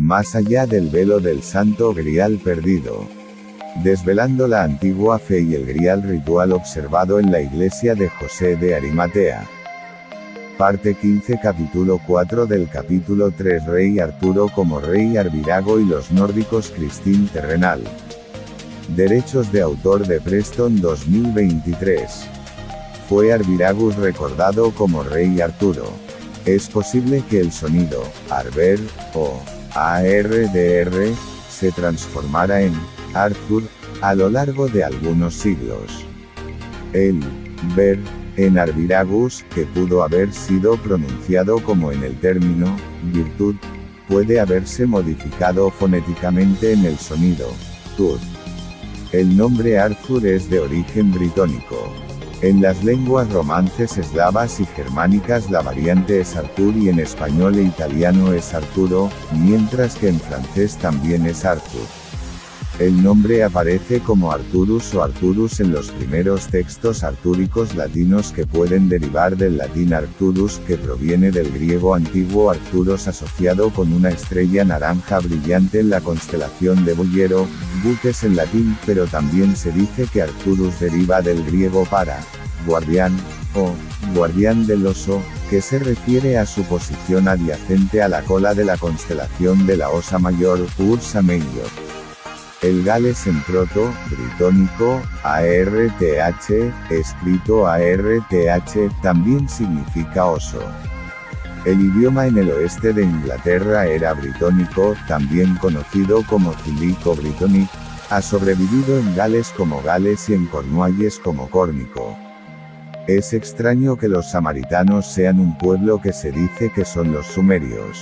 Más allá del velo del Santo Grial perdido. Desvelando la antigua fe y el grial ritual observado en la iglesia de José de Arimatea. Parte 15 Capítulo 4 del Capítulo 3 Rey Arturo como Rey Arvirago y los nórdicos Cristín Terrenal. Derechos de autor de Preston 2023. Fue Arviragus recordado como Rey Arturo. Es posible que el sonido, Arver, o ARDR, se transformara en Arthur, a lo largo de algunos siglos. El ver, en Arviragus, que pudo haber sido pronunciado como en el término, virtud, puede haberse modificado fonéticamente en el sonido, tur. El nombre Arthur es de origen britónico. En las lenguas romances eslavas y germánicas la variante es Artur y en español e italiano es Arturo, mientras que en francés también es Arthur. El nombre aparece como Arturus o Arturus en los primeros textos artúricos latinos que pueden derivar del latín Arcturus, que proviene del griego antiguo Arcturus asociado con una estrella naranja brillante en la constelación de Boyero, buques en latín, pero también se dice que Arcturus deriva del griego para, guardián, o, guardián del oso, que se refiere a su posición adyacente a la cola de la constelación de la Osa Mayor, Ursa Major. El gales en proto-britónico, ARTH, escrito ARTH, también significa oso. El idioma en el oeste de Inglaterra era britónico, también conocido como Cílico Brittonic, ha sobrevivido en Gales como Gales y en Cornualles como córnico. Es extraño que los samaritanos sean un pueblo que se dice que son los sumerios.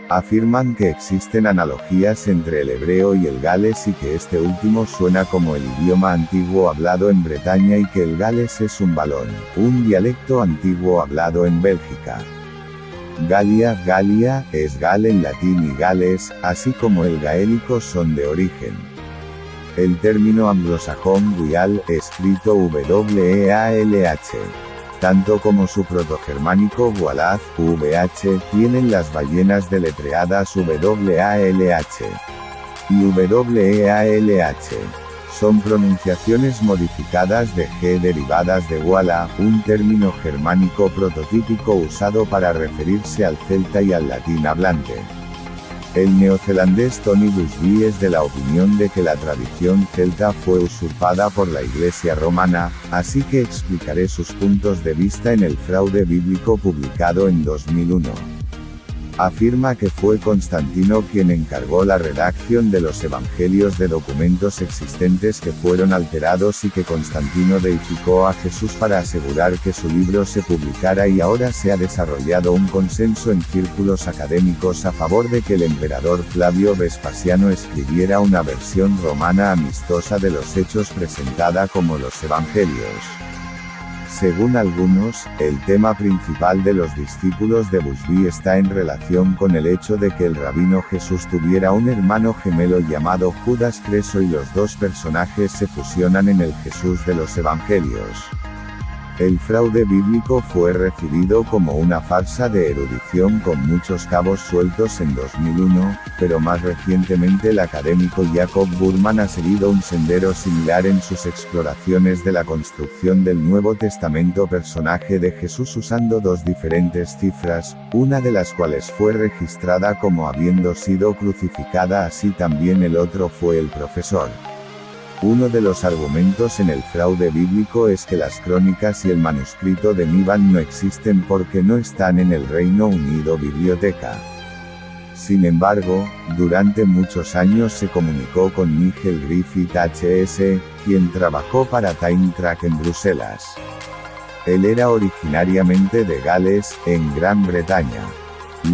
Afirman que existen analogías entre el hebreo y el gales y que este último suena como el idioma antiguo hablado en Bretaña y que el gales es un valón, un dialecto antiguo hablado en Bélgica. Galia, es gal en latín y Gales, así como el gaélico son de origen. El término anglosajón Wial, escrito WEALH. Tanto como su protogermánico Walath, VH, tienen las ballenas deletreadas WALH y WEALH. Son pronunciaciones modificadas de G derivadas de Wala, un término germánico prototípico usado para referirse al celta y al latín hablante. El neozelandés Tony Busby es de la opinión de que la tradición celta fue usurpada por la Iglesia romana, así que explicaré sus puntos de vista en el Fraude Bíblico publicado en 2001. Afirma que fue Constantino quien encargó la redacción de los evangelios de documentos existentes que fueron alterados y que Constantino deificó a Jesús para asegurar que su libro se publicara y ahora se ha desarrollado un consenso en círculos académicos a favor de que el emperador Flavio Vespasiano escribiera una versión romana amistosa de los hechos presentada como los evangelios. Según algunos, el tema principal de los discípulos de Busby está en relación con el hecho de que el rabino Jesús tuviera un hermano gemelo llamado Judas Creso y los dos personajes se fusionan en el Jesús de los Evangelios. El fraude bíblico fue recibido como una farsa de erudición con muchos cabos sueltos en 2001, pero más recientemente el académico Jacob Burman ha seguido un sendero similar en sus exploraciones de la construcción del Nuevo Testamento personaje de Jesús usando dos diferentes cifras, una de las cuales fue registrada como habiendo sido crucificada, así también el otro fue el profesor. Uno de los argumentos en el fraude bíblico es que las crónicas y el manuscrito de Niban no existen porque no están en el Reino Unido biblioteca. Sin embargo, durante muchos años se comunicó con Nigel Griffith HS, quien trabajó para Time Track en Bruselas. Él era originariamente de Gales, en Gran Bretaña.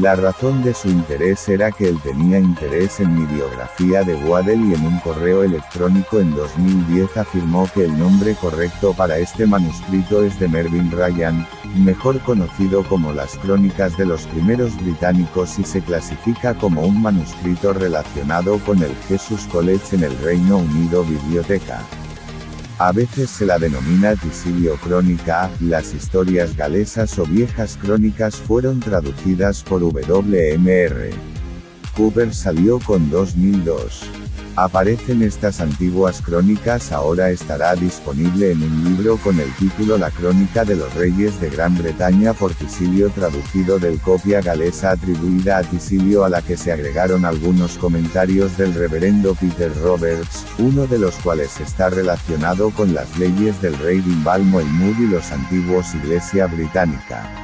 La razón de su interés era que él tenía interés en mi biografía de Waddell y en un correo electrónico en 2010 afirmó que el nombre correcto para este manuscrito es de Mervyn Ryan, mejor conocido como las Crónicas de los Primeros Británicos y se clasifica como un manuscrito relacionado con el Jesus College en el Reino Unido Biblioteca. A veces se la denomina Tisilio Crónica, las historias galesas o viejas crónicas fueron traducidas por WMR. Cooper salió con 2002. Aparecen estas antiguas crónicas. Ahora estará disponible en un libro con el título La Crónica de los Reyes de Gran Bretaña por Tisilio, traducido del copia galesa atribuida a Tisilio, a la que se agregaron algunos comentarios del reverendo Peter Roberts, uno de los cuales está relacionado con las leyes del rey Dimbalmo el Mud y los antiguos Iglesia Británica.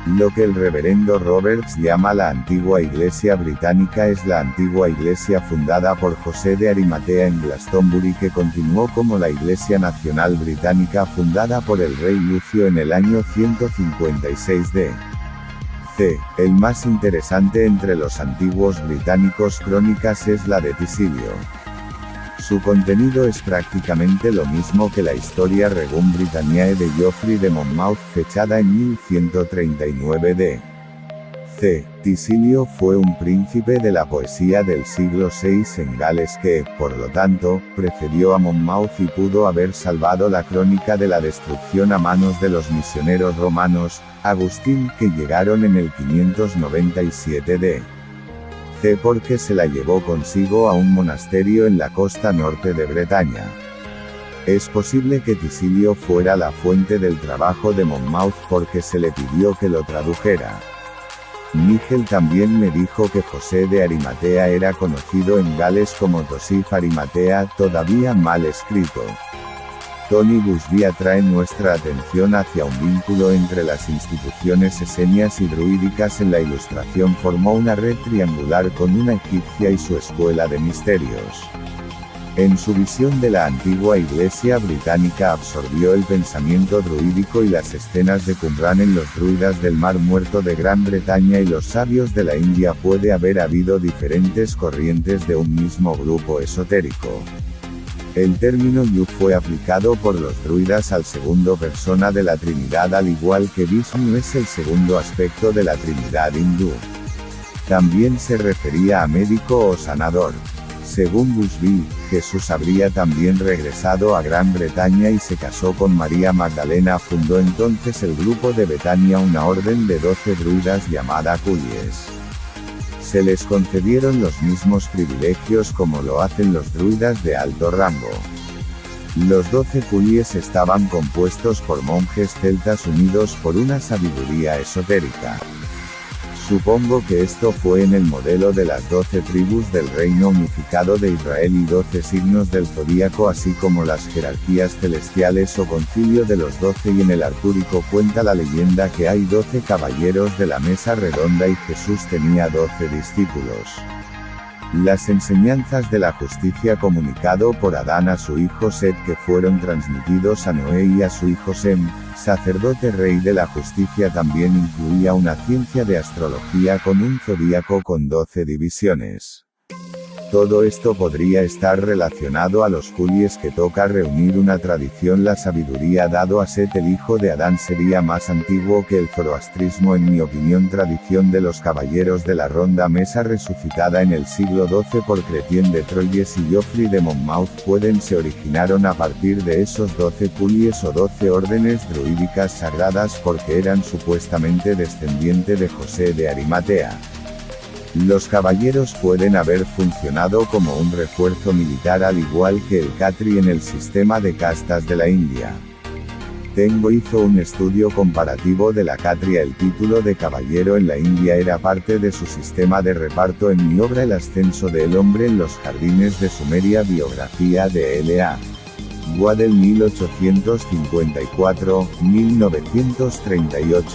Lo que el reverendo Roberts llama la antigua Iglesia Británica es la antigua Iglesia fundada por José de Arimatea en Glastonbury, que continuó como la Iglesia Nacional Británica fundada por el rey Lucio en el año 156 d.C. El más interesante entre los antiguos británicos crónicas es la de Tisilio. Su contenido es prácticamente lo mismo que la Historia Regum Britanniae de Geoffrey de Monmouth, fechada en 1139 d.C. Tisilio fue un príncipe de la poesía del siglo VI en Gales que, por lo tanto, precedió a Monmouth y pudo haber salvado la crónica de la destrucción a manos de los misioneros romanos, Agustín, que llegaron en el 597 d.C. porque se la llevó consigo a un monasterio en la costa norte de Bretaña. Es posible que Tisilio fuera la fuente del trabajo de Monmouth porque se le pidió que lo tradujera. Nigel también me dijo que José de Arimatea era conocido en Gales como Tosif Arimatea, todavía mal escrito. Tony Busby atrae nuestra atención hacia un vínculo entre las instituciones esenias y druídicas. En la ilustración formó una red triangular con una egipcia y su escuela de misterios. En su visión de la antigua Iglesia Británica absorbió el pensamiento druídico y las escenas de Qumran en los druidas del Mar Muerto de Gran Bretaña y los sabios de la India. Puede haber habido diferentes corrientes de un mismo grupo esotérico. El término Yu fue aplicado por los druidas al segundo persona de la Trinidad, al igual que Vishnu es el segundo aspecto de la Trinidad hindú. También se refería a médico o sanador. Según Busby, Jesús habría también regresado a Gran Bretaña y se casó con María Magdalena. Fundó entonces el grupo de Betania, una orden de 12 druidas llamada Cullies. Se les concedieron los mismos privilegios como lo hacen los druidas de alto rango. Los 12 Cullies estaban compuestos por monjes celtas unidos por una sabiduría esotérica. Supongo que esto fue en el modelo de las 12 tribus del reino unificado de Israel y 12 signos del zodíaco, así como las jerarquías celestiales o concilio de los 12, y en el Artúrico cuenta la leyenda que hay 12 caballeros de la mesa redonda y Jesús tenía 12 discípulos. Las enseñanzas de la justicia comunicado por Adán a su hijo Set, que fueron transmitidos a Noé y a su hijo Sem, sacerdote rey de la justicia, también incluía una ciencia de astrología con un zodíaco con 12 divisiones. Todo esto podría estar relacionado a los Cullies, que toca reunir una tradición. La sabiduría dado a Set, el hijo de Adán, sería más antiguo que el zoroastrismo, en mi opinión. Tradición de los caballeros de la Ronda Mesa, resucitada en el siglo XII por Chrétien de Troyes y Geoffrey de Monmouth, se originaron a partir de esos 12 Cullies o 12 órdenes druídicas sagradas, porque eran supuestamente descendientes de José de Arimatea. Los caballeros pueden haber funcionado como un refuerzo militar, al igual que el Khatri en el sistema de castas de la India. Tengo hizo un estudio comparativo de la Khatria. El título de caballero en la India era parte de su sistema de reparto en mi obra El ascenso del hombre en los jardines de Sumeria, biografía de L.A. Waddell, 1854-1938.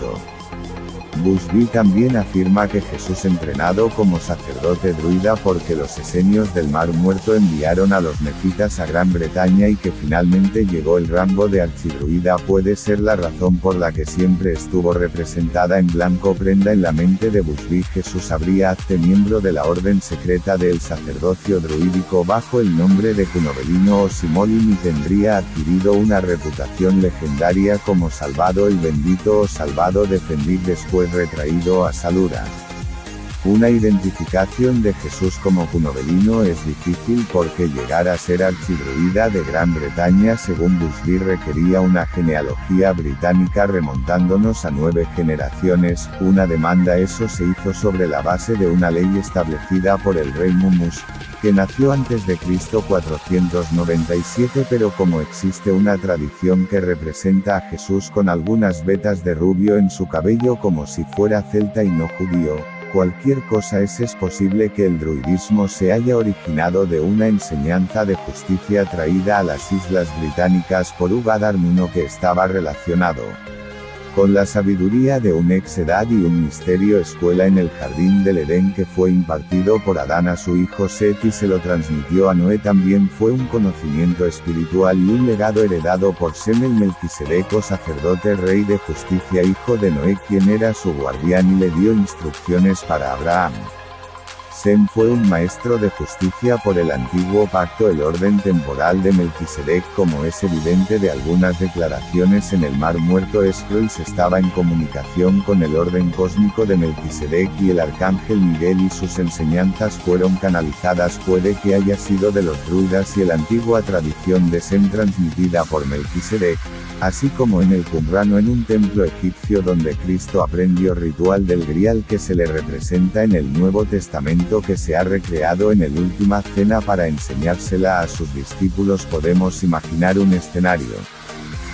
Busby también afirma que Jesús entrenado como sacerdote druida porque los esenios del Mar Muerto enviaron a los nefitas a Gran Bretaña y que finalmente llegó el rango de archidruida. Puede ser la razón por la que siempre estuvo representada en blanco prenda. En la mente de Busby, Jesús habría hazte miembro de la orden secreta del sacerdocio druídico bajo el nombre de Cunovelino o Simolin, y tendría adquirido una reputación legendaria como Salvado el Bendito o Salvado de Fendig, después retraído a Salura. Una identificación de Jesús como cunovelino es difícil porque llegar a ser archidruida de Gran Bretaña según Busby requería una genealogía británica remontándonos a 9 generaciones. Una demanda eso se hizo sobre la base de una ley establecida por el rey Mumus, que nació antes de Cristo 497, pero como existe una tradición que representa a Jesús con algunas vetas de rubio en su cabello como si fuera celta y no judío, cualquier cosa es posible que el druidismo se haya originado de una enseñanza de justicia traída a las Islas Británicas por Ugadar I que estaba relacionado con la sabiduría de un ex-edad y un misterio escuela en el jardín del Edén que fue impartido por Adán a su hijo Set y se lo transmitió a Noé. También fue un conocimiento espiritual y un legado heredado por Sem el Melquisedeco, sacerdote rey de justicia, hijo de Noé, quien era su guardián y le dio instrucciones para Abraham. Sem fue un maestro de justicia por el antiguo pacto. El orden temporal de Melquisedec, como es evidente de algunas declaraciones en el Mar Muerto, Escrois estaba en comunicación con el orden cósmico de Melquisedec y el arcángel Miguel y sus enseñanzas fueron canalizadas. Puede que haya sido de los druidas y la antigua tradición de Sem transmitida por Melquisedec, así como en el Qumrano, en un templo egipcio donde Cristo aprendió ritual del Grial que se le representa en el Nuevo Testamento, que se ha recreado en el Última Cena para enseñársela a sus discípulos. Podemos imaginar un escenario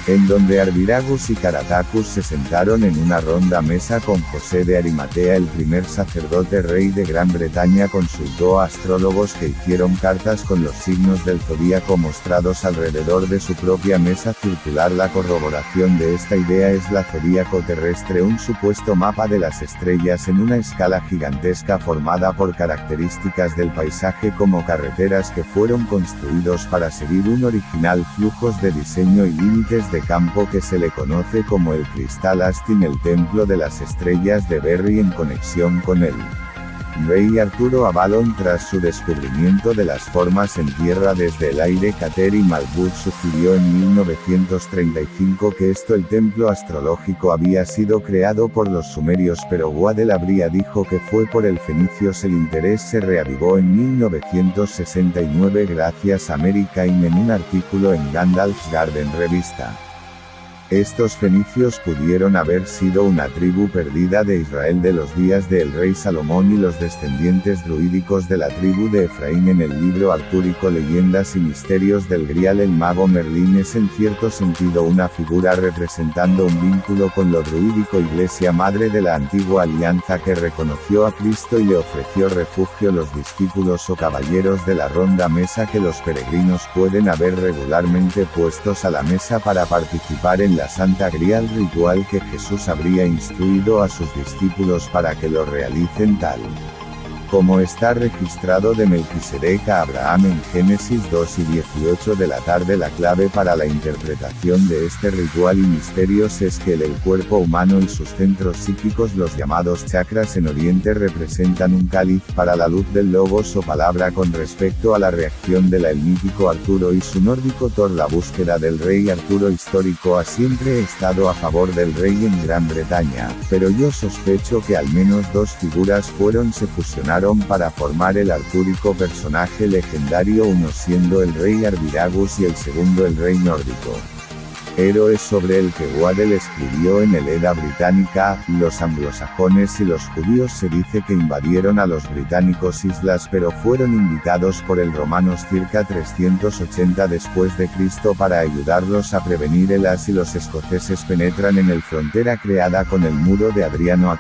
en donde Arviragus y Caratacus se sentaron en una ronda mesa con José de Arimatea. El primer sacerdote rey de Gran Bretaña consultó a astrólogos que hicieron cartas con los signos del zodíaco mostrados alrededor de su propia mesa circular. La corroboración de esta idea es la zodíaco terrestre, un supuesto mapa de las estrellas en una escala gigantesca formada por características del paisaje como carreteras que fueron construidos para seguir un original flujos de diseño y límites de campo que se le conoce como el Cristal Astin. El templo de las estrellas de Berry en conexión con el rey Arturo Avalon tras su descubrimiento de las formas en tierra desde el aire. Cater y Malbud sugirió en 1935 que el templo astrológico había sido creado por los sumerios, pero Waddell Abria dijo que fue por el fenicios. El interés se reavivó en 1969 gracias a Mary Cain en un artículo en Gandalf's Garden revista. Estos fenicios pudieron haber sido una tribu perdida de Israel de los días del rey Salomón y los descendientes druídicos de la tribu de Efraín. En el libro artúrico Leyendas y Misterios del Grial, el mago Merlín es en cierto sentido una figura representando un vínculo con lo druídico, iglesia madre de la antigua alianza que reconoció a Cristo y le ofreció refugio. Los discípulos o caballeros de la ronda mesa que los peregrinos pueden haber regularmente puestos a la mesa para participar en la Santa Grial, ritual que Jesús habría instruido a sus discípulos para que lo realicen tal como está registrado de Melquisedec a Abraham en Génesis 2 y 18 de la tarde. La clave para la interpretación de este ritual y misterios es que el cuerpo humano y sus centros psíquicos, los llamados chakras en Oriente, representan un cáliz para la luz del logos o palabra. Con respecto a la reacción de el mítico Arturo y su nórdico Thor, la búsqueda del rey Arturo histórico ha siempre estado a favor del rey en Gran Bretaña, pero yo sospecho que al menos 2 figuras se fusionaron para formar el artúrico personaje legendario, uno siendo el rey Arviragus y el segundo el rey nórdico. Héroes sobre el que Waddell escribió en el Edda Británica. Los anglosajones y los judíos se dice que invadieron a los británicos islas, pero fueron invitados por el romanos circa 380 después de Cristo para ayudarlos a prevenir helas, y los escoceses penetran en el frontera creada con el muro de Adriano.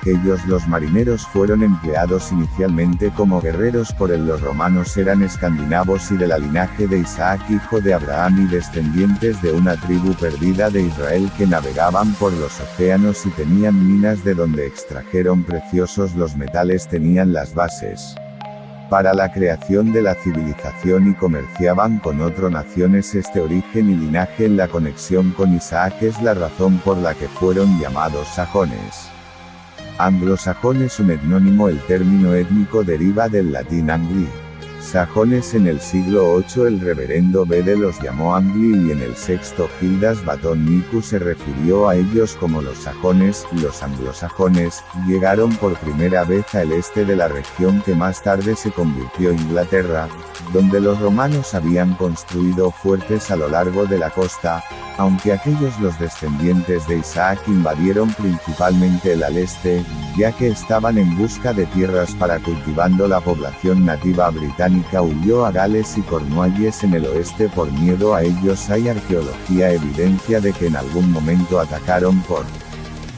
Los marineros fueron empleados inicialmente como guerreros por los romanos eran escandinavos y de la linaje de Isaac, hijo de Abraham, y descendientes de una tribu perdida de Israel que navegaban por los océanos y tenían minas de donde extrajeron preciosos los metales. Tenían las bases para la creación de la civilización y comerciaban con otras naciones. Este origen y linaje en la conexión con Isaac es la razón por la que fueron llamados sajones. Anglosajón es un etnónimo. El término étnico deriva del latín angli, sajones. En el siglo VIII el reverendo Bede los llamó Angli y en el VI Gildas Baton Nicu se refirió a ellos como los sajones. Los anglosajones llegaron por primera vez al este de la región que más tarde se convirtió en Inglaterra, donde los romanos habían construido fuertes a lo largo de la costa, aunque aquellos los descendientes de Isaac invadieron principalmente el al este, ya que estaban en busca de tierras para cultivando. La población nativa británica huyó a Gales y Cornualles en el oeste por miedo a ellos. Hay arqueología evidencia de que en algún momento atacaron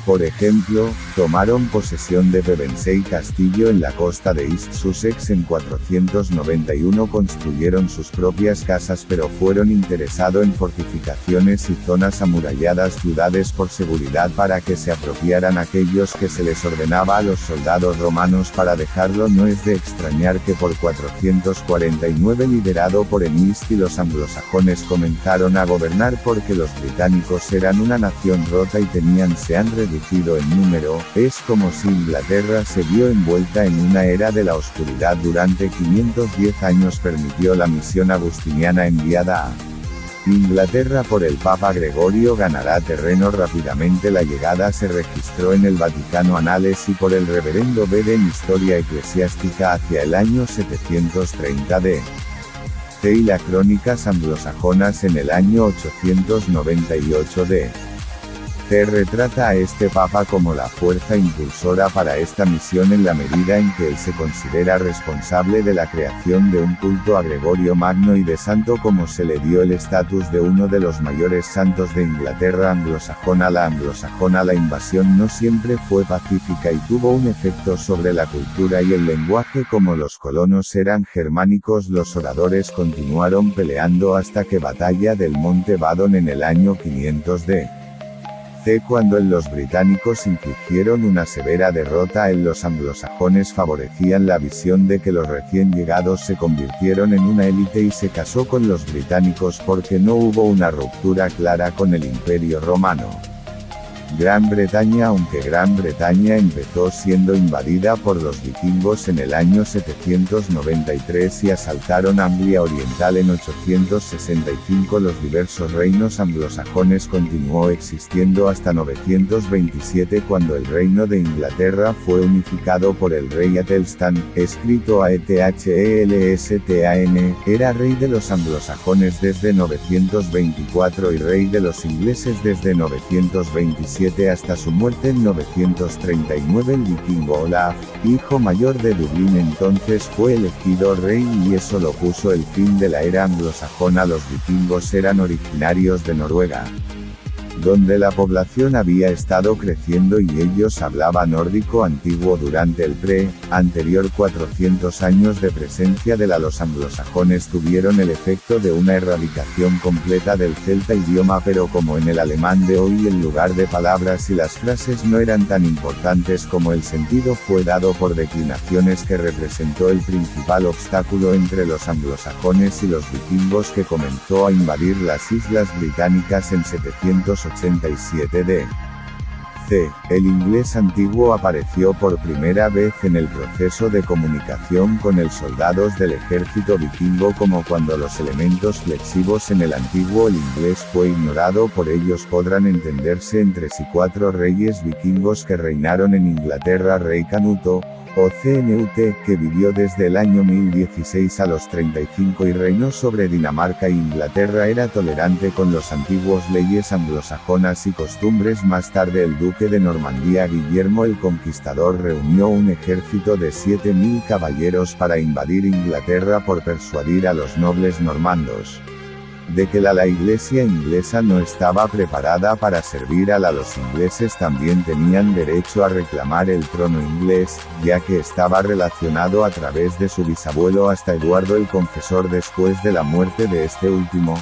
por ejemplo, tomaron posesión de Pevensey Castillo en la costa de East Sussex en 491. Construyeron sus propias casas pero fueron interesados en fortificaciones y zonas amuralladas, ciudades por seguridad para que se apropiaran aquellos que se les ordenaba a los soldados romanos para dejarlo. No es de extrañar que por 449 liderado por Enlist y los anglosajones comenzaron a gobernar porque los británicos eran una nación rota y se han reducido en número. Es como si Inglaterra se vio envuelta en una era de la oscuridad durante 510 años. Permitió la misión agustiniana enviada a Inglaterra por el Papa Gregorio ganará terreno rápidamente. La llegada se registró en el Vaticano Anales y por el reverendo Bede en Historia Eclesiástica hacia el año 730 d. C. y las Crónicas Anglosajonas en el año 898 d. C. retrata a este papa como la fuerza impulsora para esta misión en la medida en que él se considera responsable de la creación de un culto a Gregorio Magno y de santo, como se le dio el estatus de uno de los mayores santos de Inglaterra anglosajona. La invasión no siempre fue pacífica y tuvo un efecto sobre la cultura y el lenguaje. Como los colonos eran germánicos, los oradores continuaron peleando hasta que Batalla del Monte Badon en el año 500 d. C. Cuando los británicos infligieron una severa derrota los anglosajones favorecían la visión de que los recién llegados se convirtieron en una élite y se casó con los británicos porque no hubo una ruptura clara con el Imperio Romano. Gran Bretaña. Aunque Gran Bretaña empezó siendo invadida por los vikingos en el año 793 y asaltaron Anglia Oriental en 865, los diversos reinos anglosajones continuó existiendo hasta 927 cuando el reino de Inglaterra fue unificado por el rey Athelstan, escrito Aethelstan, era rey de los anglosajones desde 924 y rey de los ingleses desde 927 hasta su muerte en 939. El vikingo Olaf, hijo mayor de Dublín, entonces fue elegido rey y eso lo puso el fin de la era anglosajona. Los vikingos eran originarios de Noruega, donde la población había estado creciendo y ellos hablaban nórdico antiguo durante el anterior 400 años de presencia de los anglosajones tuvieron el efecto de una erradicación completa del celta idioma, pero como en el alemán de hoy el lugar de palabras y las frases no eran tan importantes como el sentido fue dado por declinaciones que representó el principal obstáculo entre los anglosajones y los vikingos que comenzó a invadir las islas británicas en 787 d. C. El inglés antiguo apareció por primera vez en el proceso de comunicación con los soldados del ejército vikingo, como cuando los elementos flexivos en el antiguo el inglés fue ignorado por ellos. Podrán entenderse entre sí 4 reyes vikingos que reinaron en Inglaterra: rey Canuto, o Cnut, que vivió desde el año 1016 a los 35 y reinó sobre Dinamarca e Inglaterra. Era tolerante con los antiguos leyes anglosajonas y costumbres. Más tarde el duque de Normandía Guillermo el Conquistador reunió un ejército de 7000 caballeros para invadir Inglaterra por persuadir a los nobles normandos de que la iglesia inglesa no estaba preparada para servir a los ingleses. También tenían derecho a reclamar el trono inglés, ya que estaba relacionado a través de su bisabuelo hasta Eduardo el Confesor. Después de la muerte de este último,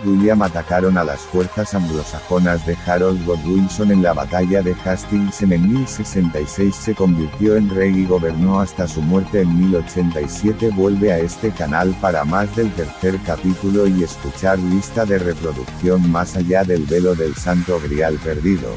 William atacaron a las fuerzas anglosajonas de Harold Godwinson en la batalla de Hastings. En el 1066 se convirtió en rey y gobernó hasta su muerte en 1087. Vuelve a este canal para más del tercer capítulo y escuchar lista de reproducción Más allá del velo del Santo Grial perdido.